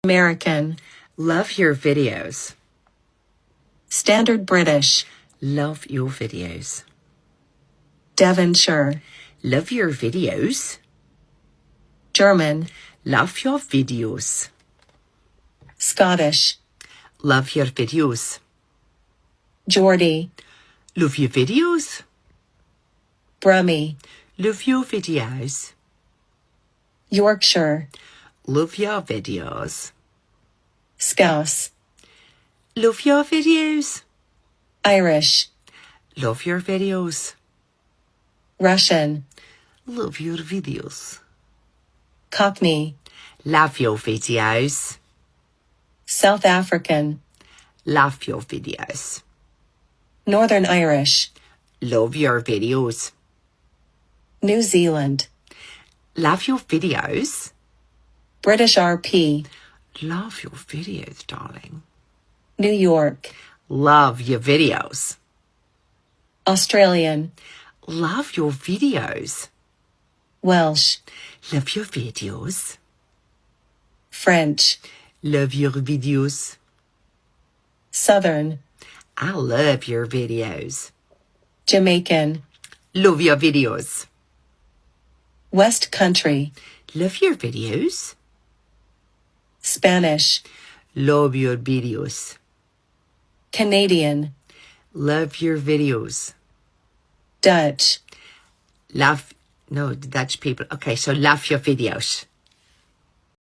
American. Love your videos. Standard British. Love your videos. Devonshire. Love your videos. German. Love your videos. Scottish. Love your videos. Geordie. Love your videos. Brummie. Love your videos. Yorkshire. Love your videos. Scouse. Love your videos. Irish. Love your videos. Russian. Love your videos. Cockney. Love your videos. South African. Love your videos. Northern Irish. Love your videos. New Zealand. Love your videos. British RP. Love your videos, darling. New York. Love your videos. Australian. Love your videos. Welsh. Love your videos. French. Love your videos. Southern. I love your videos. Jamaican. Love your videos. West Country. Love your videos. Spanish. Love your videos. Canadian. Love your videos. Dutch. Love, no, Dutch people. Okay, so love your videos.